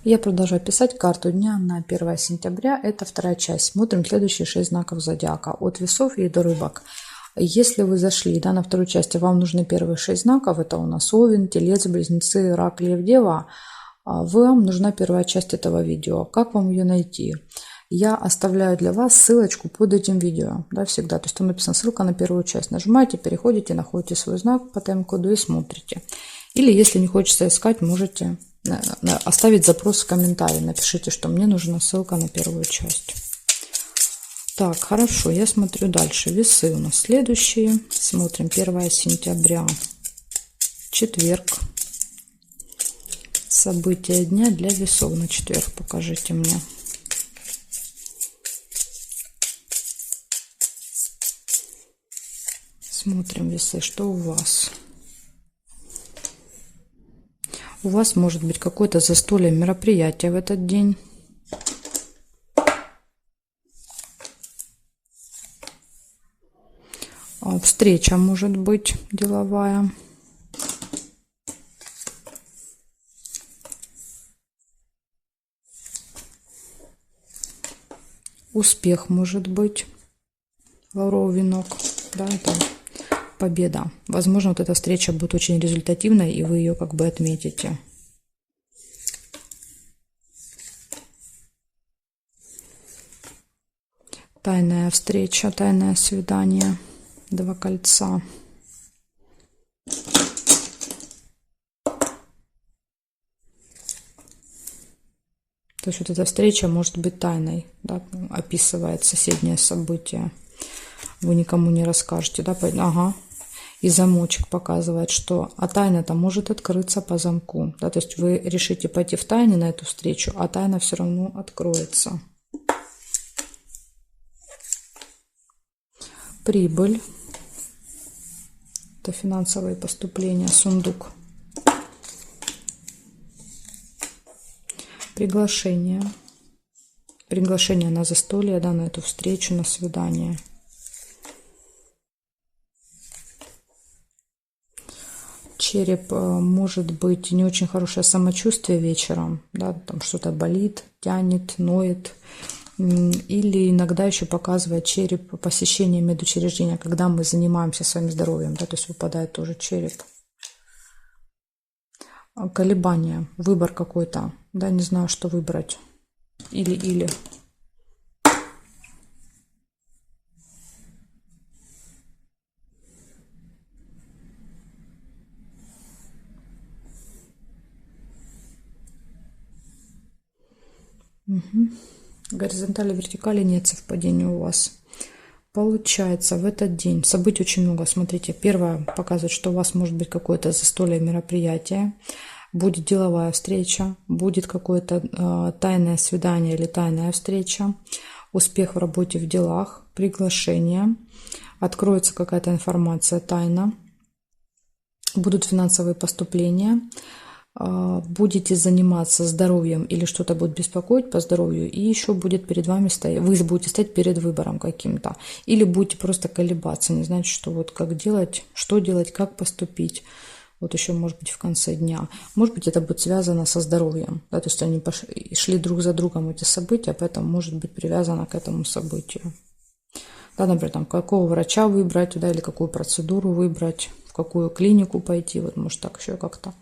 Я продолжаю писать карту дня на 1 сентября. Это вторая часть. Смотрим следующие 6 знаков зодиака. От весов и до рыбок. Если вы зашли на вторую часть, вам нужны первые 6 знаков. Это у нас Овен, Телец, Близнецы, Рак, Лев, Дева. Вам нужна первая часть этого видео. Как вам ее найти? Я оставляю для вас ссылочку под этим видео. Да, всегда. То есть там написана ссылка на первую часть. Нажимаете, переходите, находите свой знак по тайм-коду и смотрите. Или если не хочется искать, можете оставить запрос в комментарии. Напишите, что мне нужна ссылка на первую часть. Так, хорошо, я смотрю дальше. Весы у нас следующие. Смотрим 1 сентября, четверг. События дня для весов на четверг покажите мне. Смотрим весы, что у вас. У вас может быть какое-то застолье, мероприятие в этот день. Встреча может быть деловая. Успех может быть. Лавровый венок. Да, это победа. Возможно, вот эта встреча будет очень результативной, и вы ее как бы отметите. Тайная встреча, тайное свидание. 2 кольца. То есть вот эта встреча может быть тайной, да, описывает соседнее событие. Вы никому не расскажете, да? Ага. И замочек показывает, что тайна-то может открыться по замку. Да? То есть вы решите пойти в тайне на эту встречу, а тайна все равно откроется. Прибыль. Это финансовые поступления. Сундук. Приглашение. Приглашение на застолье, да, на эту встречу, на свидание. Череп, может быть не очень хорошее самочувствие вечером, да, там что-то болит, тянет, ноет. Или иногда еще показывает череп посещение медучреждения, когда мы занимаемся своим здоровьем, да, то есть выпадает тоже череп. Колебания, выбор какой-то, да, не знаю, что выбрать. Или. Угу. Горизонтали, вертикали нет совпадения у вас. Получается, в этот день событий очень много. Смотрите, первое показывает, что у вас может быть какое-то застолье, мероприятие. Будет деловая встреча, будет какое-то тайное свидание или тайная встреча. Успех в работе, в делах, приглашение. Откроется какая-то информация тайна. Будут финансовые поступления. Будете заниматься здоровьем или что-то будет беспокоить по здоровью, и еще будет перед вами стоять, вы будете стоять перед выбором каким-то, или будете просто колебаться, не знать, что вот как делать, что делать, как поступить. Вот еще может быть в конце дня. Может быть это будет связано со здоровьем, да, то есть они шли друг за другом эти события, поэтому может быть привязано к этому событию. Да, например, там, какого врача выбрать, да, или какую процедуру выбрать, в какую клинику пойти, вот может так еще как-то.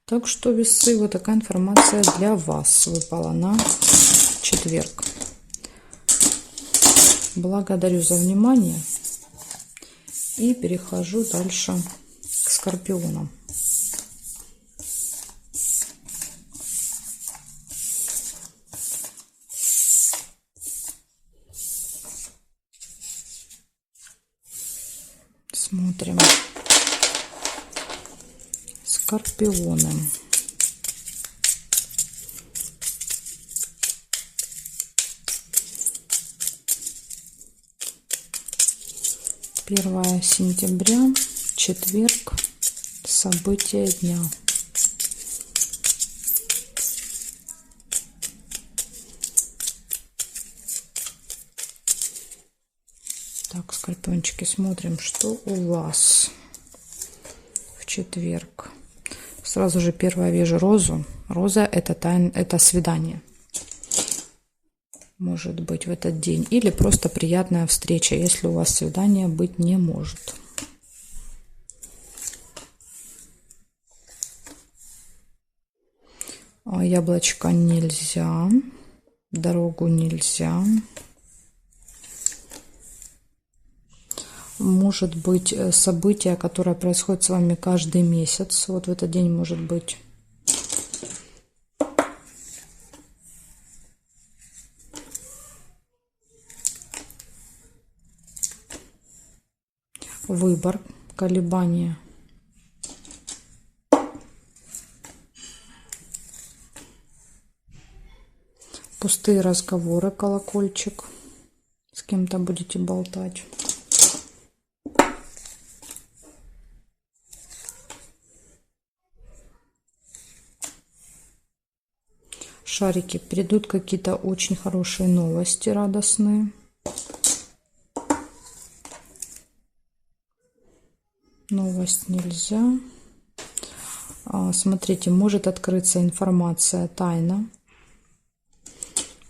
Так что весы, вот такая информация для вас выпала на четверг. Благодарю за внимание и перехожу дальше к скорпионам. Смотрим. Скорпионы. Первое сентября, четверг, события дня. Так, скорпиончики, смотрим, что у вас в четверг. Сразу же первое вижу розу. Роза это свидание. Может быть в этот день. Или просто приятная встреча, если у вас свидания быть не может. Яблочко нельзя. Дорогу нельзя. Может быть событие, которое происходит с вами каждый месяц. Вот в этот день может быть. Выбор, колебания. Пустые разговоры, колокольчик. С кем-то будете болтать. Шарики. Придут какие-то очень хорошие новости, радостные. Новость нельзя. Смотрите, может открыться информация, тайна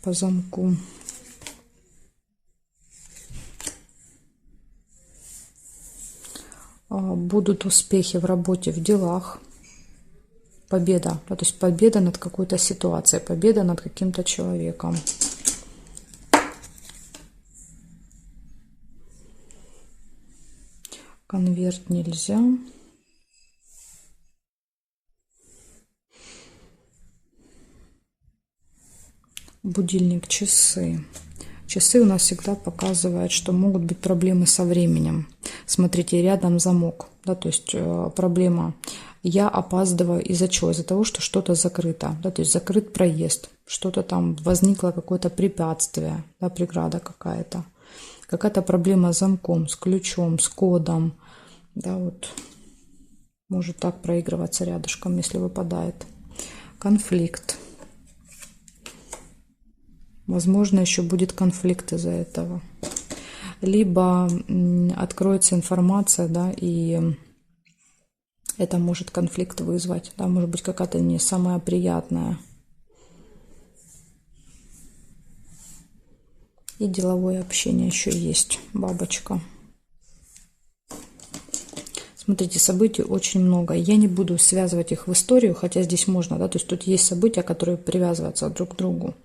по замку. Будут успехи в работе, в делах. Победа, то есть победа над какой-то ситуацией, победа над каким-то человеком. Конверт нельзя. Будильник, часы. Часы у нас всегда показывают, что могут быть проблемы со временем. Смотрите, рядом замок, да, то есть проблема. Я опаздываю из-за чего? Из-за того, что что-то закрыто, да, то есть закрыт проезд, что-то там возникло, какое-то препятствие, да, преграда какая-то. Какая-то проблема с замком, с ключом, с кодом, да, вот. Может так проигрываться рядышком, если выпадает. Конфликт. Возможно, еще будет конфликт из-за этого. Либо откроется информация, да, и это может конфликт вызвать. Да, может быть, какая-то не самая приятная. И деловое общение еще есть. Бабочка. Смотрите, событий очень много. Я не буду связывать их в историю, хотя здесь можно, да, то есть тут есть события, которые привязываются друг к другу.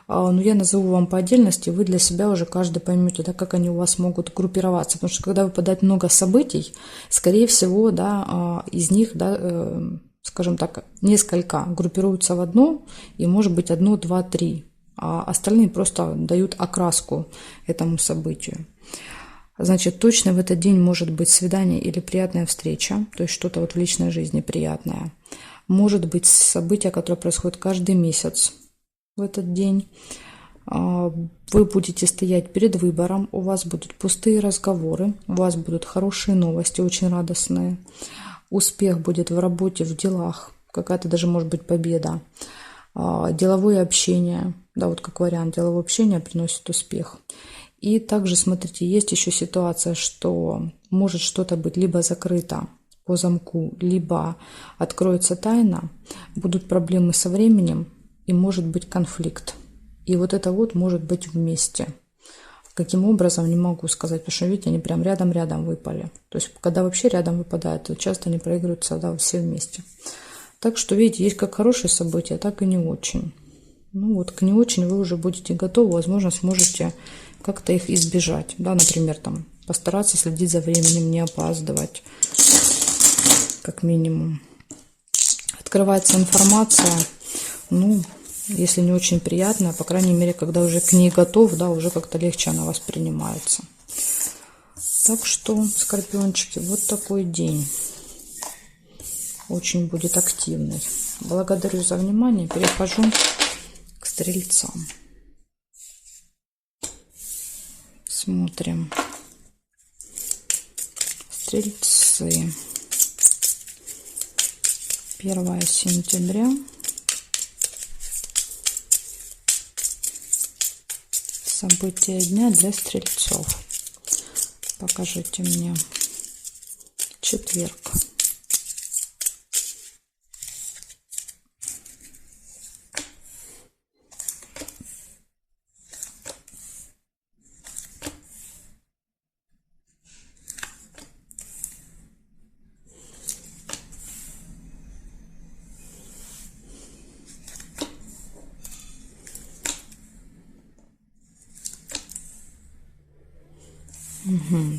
Но я назову вам по отдельности, вы для себя уже каждый поймете, да, как они у вас могут группироваться. Потому что когда выпадает много событий, скорее всего, да, из них, да, скажем так, несколько группируются в одно, и может быть 1, 2, 3. А остальные просто дают окраску этому событию. Значит, точно в этот день может быть свидание или приятная встреча, то есть что-то вот в личной жизни приятное. Может быть событие, которое происходит каждый месяц в этот день. Вы будете стоять перед выбором, у вас будут пустые разговоры, у вас будут хорошие новости, очень радостные. Успех будет в работе, в делах, какая-то даже может быть победа. Деловое общение, да, вот как вариант, деловое общение приносит успех. И также, смотрите, есть еще ситуация, что может что-то быть либо закрыто по замку, либо откроется тайна, будут проблемы со временем и может быть конфликт. И вот это вот может быть вместе. Каким образом, не могу сказать, потому что, видите, они прям рядом-рядом выпали. То есть, когда вообще рядом выпадают, то часто они проигрываются, да, все вместе. Так что, видите, есть как хорошие события, так и не очень. Ну вот, к не очень вы уже будете готовы, возможно, сможете как-то их избежать, да, например, там, постараться следить за временем, не опаздывать, как минимум. Открывается информация, ну, если не очень приятная, по крайней мере, когда уже к ней готов, да, уже как-то легче она воспринимается. Так что, скорпиончики, вот такой день. Очень будет активный. Благодарю за внимание, перехожу к стрельцам. Смотрим. Стрельцы. 1 сентября. События дня для стрельцов. Покажите мне. Четверг.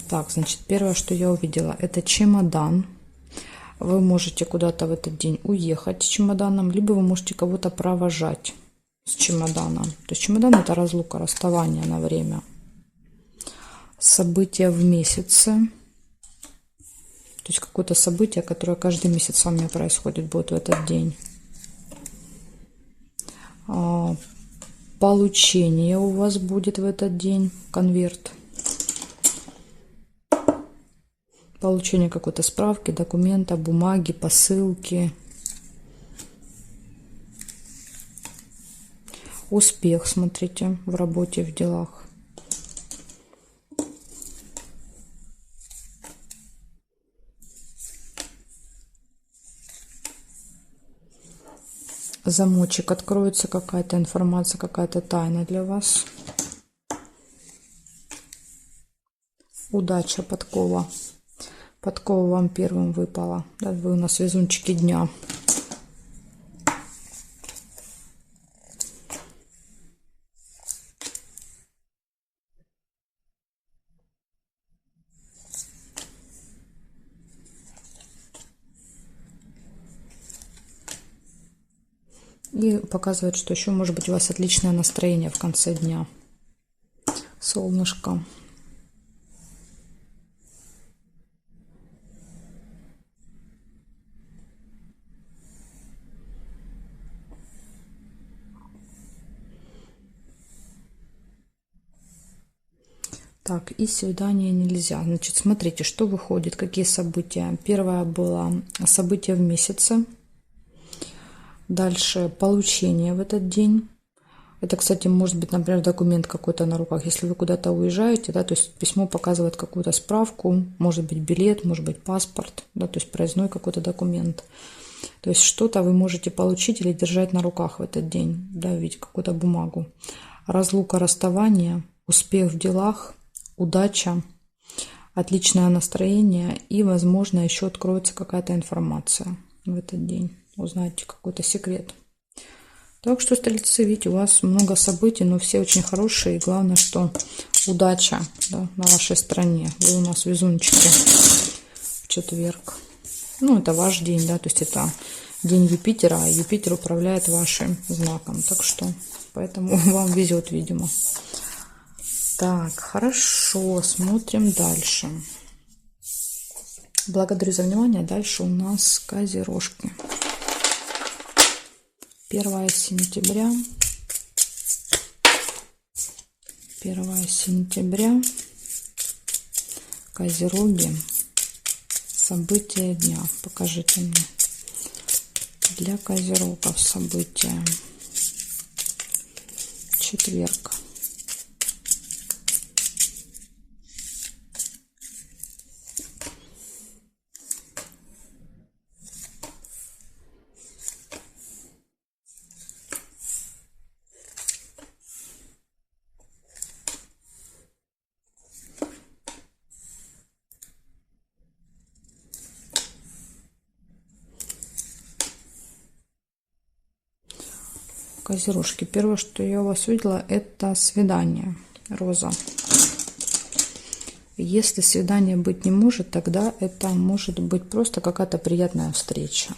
Так, значит, первое, что я увидела, это чемодан. Вы можете куда-то в этот день уехать с чемоданом, либо вы можете кого-то провожать с чемоданом. То есть чемодан — это разлука, расставание на время. События в месяце. То есть какое-то событие, которое каждый месяц с вами происходит, будет в этот день. Получение у вас будет в этот день, конверт. Получение какой-то справки, документа, бумаги, посылки. Успех, смотрите, в работе, в делах. Замочек откроется, какая-то информация, какая-то тайна для вас. Удача, подкова. Подкова вам первым выпала. Да, вы у нас везунчики дня. И показывает, что еще может быть у вас отличное настроение в конце дня. Солнышко. Так, и свидание нельзя. Значит, смотрите, что выходит, какие события. Первое было событие в месяце. Дальше получение в этот день. Это, кстати, может быть, например, документ какой-то на руках. Если вы куда-то уезжаете, да, то есть письмо показывает какую-то справку, может быть, билет, может быть, паспорт, да, то есть проездной какой-то документ. То есть что-то вы можете получить или держать на руках в этот день, да, видеть какую-то бумагу. Разлука, расставание, успех в делах, удача, отличное настроение и, возможно, еще откроется какая-то информация в этот день. Узнаете какой-то секрет. Так что, стрельцы, видите, у вас много событий, но все очень хорошие. И главное, что удача, да, на вашей стороне. Вы у нас везунчики в четверг. Ну, это ваш день, да, то есть это день Юпитера, а Юпитер управляет вашим знаком. Так что, поэтому вам везет, видимо. Так, хорошо, смотрим дальше. Благодарю за внимание. Дальше у нас козерожки. 1 сентября. 1 сентября. Козероги. События дня. Покажите мне. Для козерогов события. Четверг. Козерожки. Первое, что я у вас увидела, это свидание. Роза. Если свидания быть не может, тогда это может быть просто какая-то приятная встреча.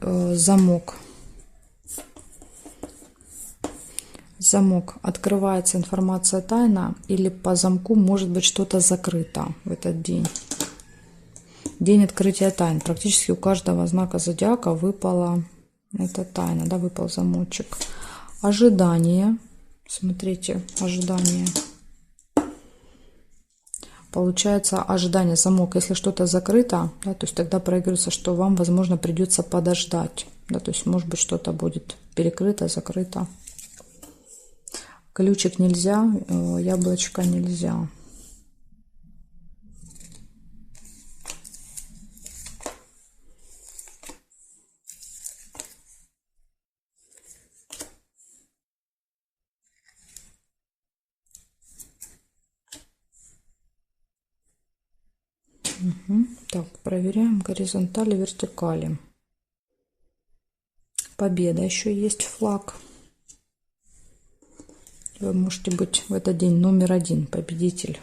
Замок. Замок. Открывается информация тайна, или по замку может быть что-то закрыто в этот день. День открытия тайн. Практически у каждого знака зодиака выпала эта тайна, да, выпал замочек. Ожидание. Смотрите, ожидание. Получается ожидание, замок. Если что-то закрыто, да, то есть тогда проигрывается, что вам, возможно, придется подождать. Да, то есть, может быть, что-то будет перекрыто, закрыто. Ключик нельзя, яблочко нельзя. Так, проверяем горизонтали, вертикали. победа еще есть флаг. Вы можете быть в этот день номер один, победитель.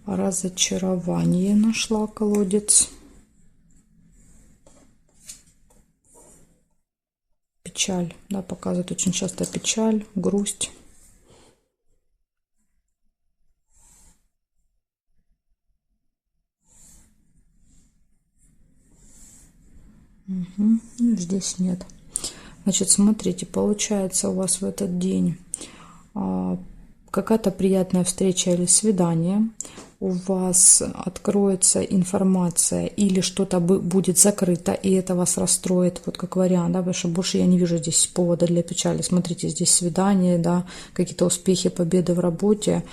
Разочарование нашла колодец. Печаль, да, показывает очень часто печаль, грусть. Угу. Здесь нет. Значит, смотрите, получается у вас в этот день какая-то приятная встреча или свидание. У вас откроется информация или что-то будет закрыто, и это вас расстроит, вот как вариант, да, потому что больше я не вижу здесь повода для печали. Смотрите, здесь свидание, да, какие-то успехи, победы в работе.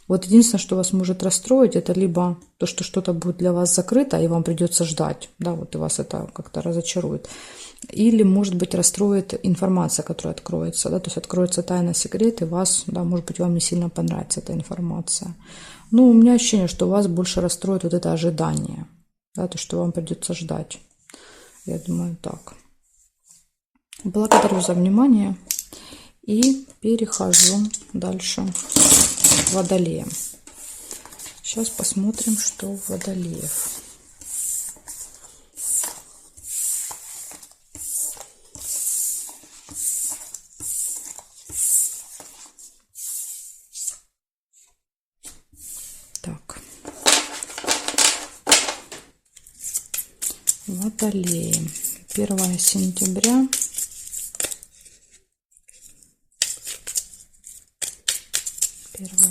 Вот единственное, что вас может расстроить, это либо то, что что-то будет для вас закрыто, и вам придется ждать, да, вот и вас это как-то разочарует. Или, может быть, расстроит информация, которая откроется, да, то есть откроется тайна, секрет, и вас, да, может быть, вам не сильно понравится эта информация. Но у меня ощущение, что вас больше расстроит вот это ожидание, да, то, что вам придется ждать. Я думаю, так. Благодарю за внимание и перехожу дальше к Водолеям. Сейчас посмотрим, что у Водолеев. Так. Водолеи. 1 сентября.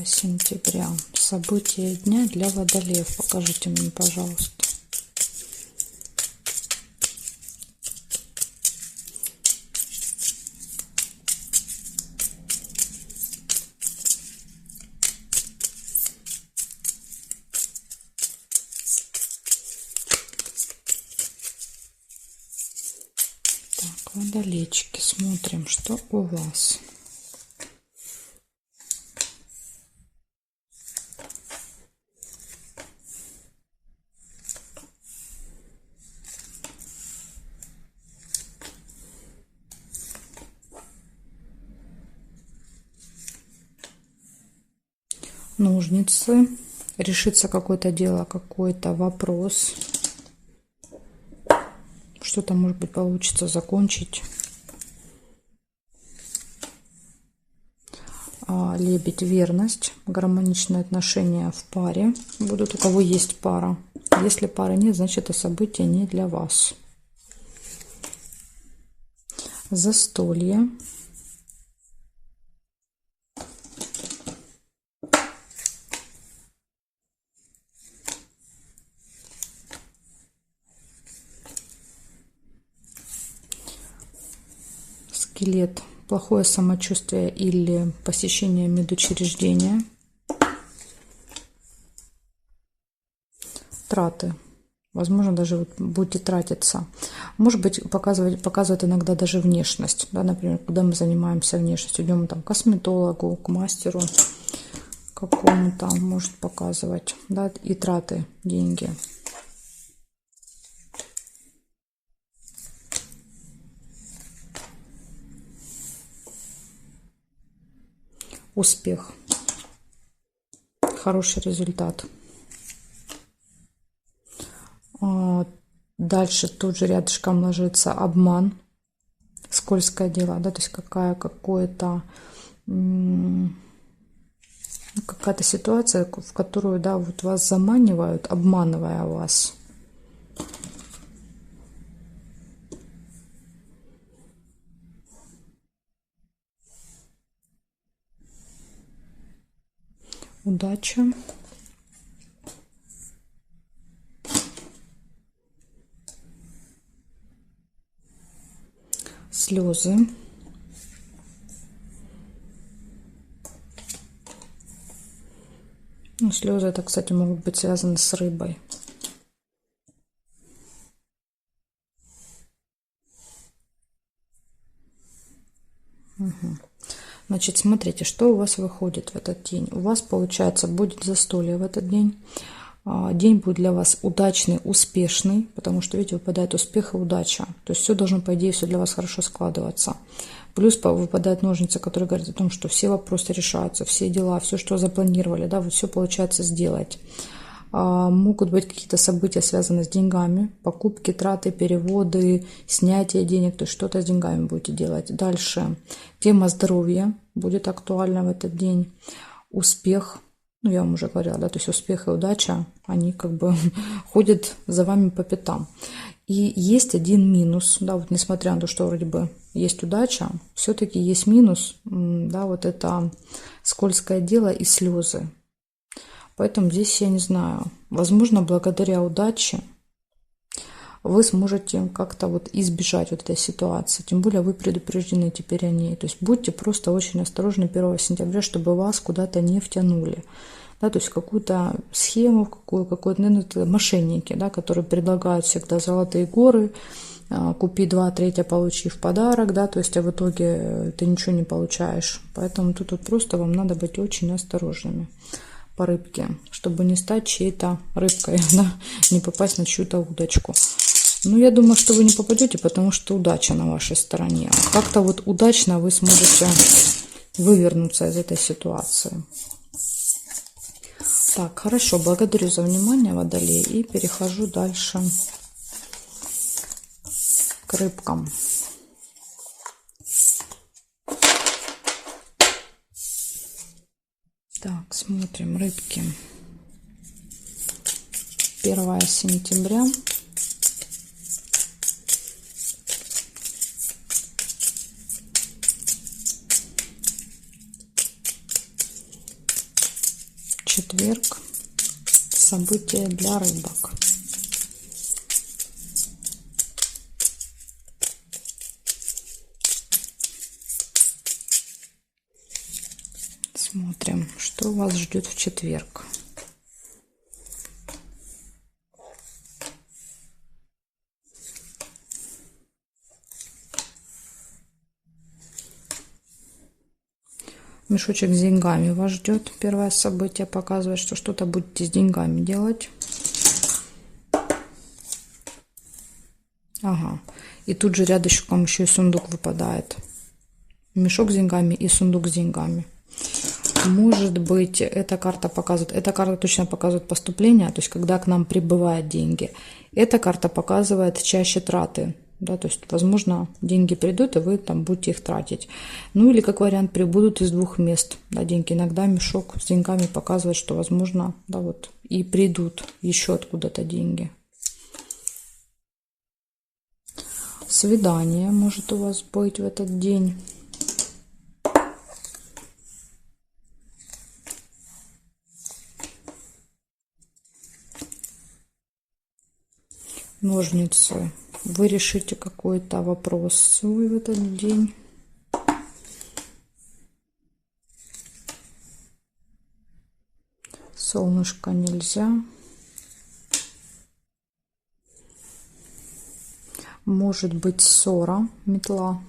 Сентября. События дня для Водолеев. Покажите мне, пожалуйста. Так, водолейчики, смотрим, что у вас. Ножницы. Решится какое-то дело, какой-то вопрос. Что-то, может быть, получится закончить. Лебедь. Верность. Гармоничные отношения в паре будут, у кого есть пара. Если пары нет, значит, это событие не для вас. Застолье. Скелет. Плохое самочувствие или посещение медучреждения. Траты. Возможно, даже вот будете тратиться. Может быть, показывает иногда даже внешность. Да, например, когда мы занимаемся внешностью, идем там, к косметологу, к мастеру какому-то, может показывать. Да, и траты, деньги. Успех. Хороший результат. Дальше тут же рядышком ложится обман. Скользкое дело, да, то есть какая-то ситуация, в которую, да, вот вас заманивают, обманывая вас. Удача. Слезы. Ну, слезы это, кстати, могут быть связаны с рыбой. Угу. Значит, смотрите, что у вас выходит в этот день. У вас, получается, будет застолье в этот день. День будет для вас удачный, успешный, потому что, видите, выпадает успех и удача. То есть все должно, по идее, все для вас хорошо складываться. Плюс выпадают ножницы, которые говорят о том, что все вопросы решаются, все дела, все, что запланировали, да, вот все получается сделать. Могут быть какие-то события, связанные с деньгами, покупки, траты, переводы, снятие денег, то есть что-то с деньгами будете делать. Дальше тема здоровья будет актуальна в этот день. Успех, ну я вам уже говорила, да, то есть успех и удача, они как бы ходят за вами по пятам. И есть один минус, да, вот несмотря на то, что вроде бы есть удача, все-таки есть минус, да, вот это скользкое дело и слезы. Поэтому здесь, я не знаю, возможно, благодаря удаче вы сможете как-то вот избежать вот этой ситуации. Тем более вы предупреждены теперь о ней. То есть будьте просто очень осторожны 1 сентября, чтобы вас куда-то не втянули. Да, то есть какую-то схему, какую-то, наверное, это мошенники, да, которые предлагают всегда золотые горы, купи 2 третья, получи в подарок, да, то есть а в итоге ты ничего не получаешь. Поэтому тут вот просто вам надо быть очень осторожными по рыбке, чтобы не стать чьей-то рыбкой, да, не попасть на чью-то удочку. Ну, я думаю, что вы не попадете, потому что удача на вашей стороне. Как-то вот удачно вы сможете вывернуться из этой ситуации. Так, хорошо, благодарю за внимание, Водолей, и перехожу дальше к рыбкам. Так, смотрим, рыбки. 1 сентября. Четверг. События для рыбок. Смотрим, что вас ждет в четверг. Мешочек с деньгами вас ждет. Первое событие показывает, что что-то будете с деньгами делать. Ага. И тут же рядышком еще и сундук выпадает. Мешок с деньгами и сундук с деньгами. Может быть, эта карта точно показывает поступление, то есть когда к нам прибывают деньги. Эта карта показывает чаще траты. Да, то есть, возможно, деньги придут, и вы там будете их тратить. Ну, или, как вариант, прибудут из 2 мест. Да, деньги. Иногда мешок с деньгами показывает, что, возможно, да, вот, и придут еще откуда-то деньги. Свидание может у вас быть в этот день. Ножницы. Вы решите какой-то вопрос свой в этот день. Солнышко нельзя. Может быть ссора, метла.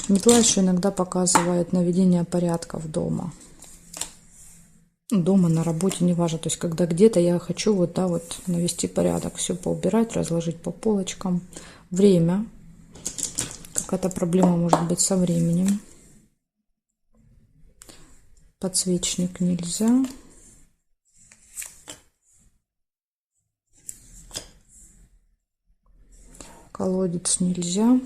Метла еще иногда показывает наведение порядка в дома. Дома, на работе, неважно. То есть, когда где-то я хочу вот, да, вот навести порядок, все поубирать, разложить по полочкам. Время. Какая-то проблема может быть со временем. Подсвечник нельзя. Колодец нельзя.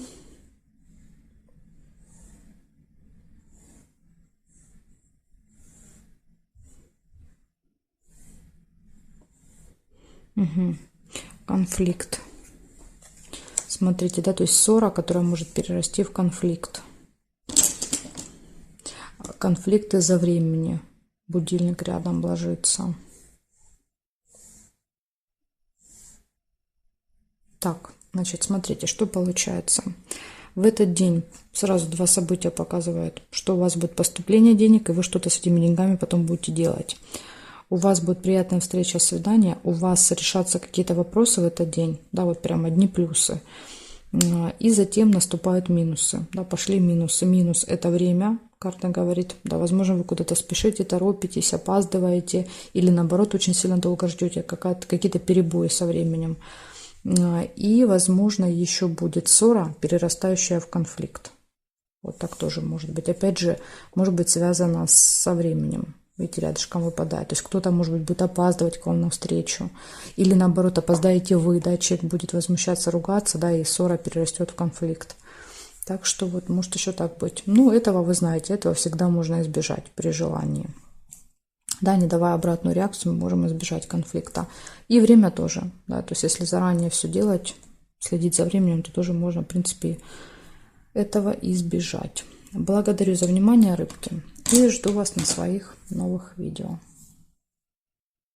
Угу. Конфликт. Смотрите, да, то есть ссора, которая может перерасти в конфликт. Конфликт из-за времени. Будильник рядом ложится. Так, значит, смотрите, что получается. В этот день сразу 2 события показывают, что у вас будет поступление денег, и вы что-то с этими деньгами потом будете делать. У вас будет приятная встреча, свидание, у вас решатся какие-то вопросы в этот день, да, вот прям одни плюсы. И затем наступают минусы. Да, пошли минусы. Минус – это время. Карта говорит, да, возможно, вы куда-то спешите, торопитесь, опаздываете, или наоборот, очень сильно долго ждете, какие-то перебои со временем. И, возможно, еще будет ссора, перерастающая в конфликт. Вот так тоже может быть. Опять же, может быть связано со временем. Видите, рядышком выпадает. То есть кто-то, может быть, будет опаздывать к вам навстречу. Или наоборот, опоздаете вы, да, человек будет возмущаться, ругаться, да, и ссора перерастет в конфликт. Так что вот может еще так быть. Ну, этого вы знаете, этого всегда можно избежать при желании. Да, не давая обратную реакцию, мы можем избежать конфликта. И время тоже, да, то есть если заранее все делать, следить за временем, то тоже можно, в принципе, этого избежать. Благодарю за внимание, рыбки, и жду вас на своих новых видео.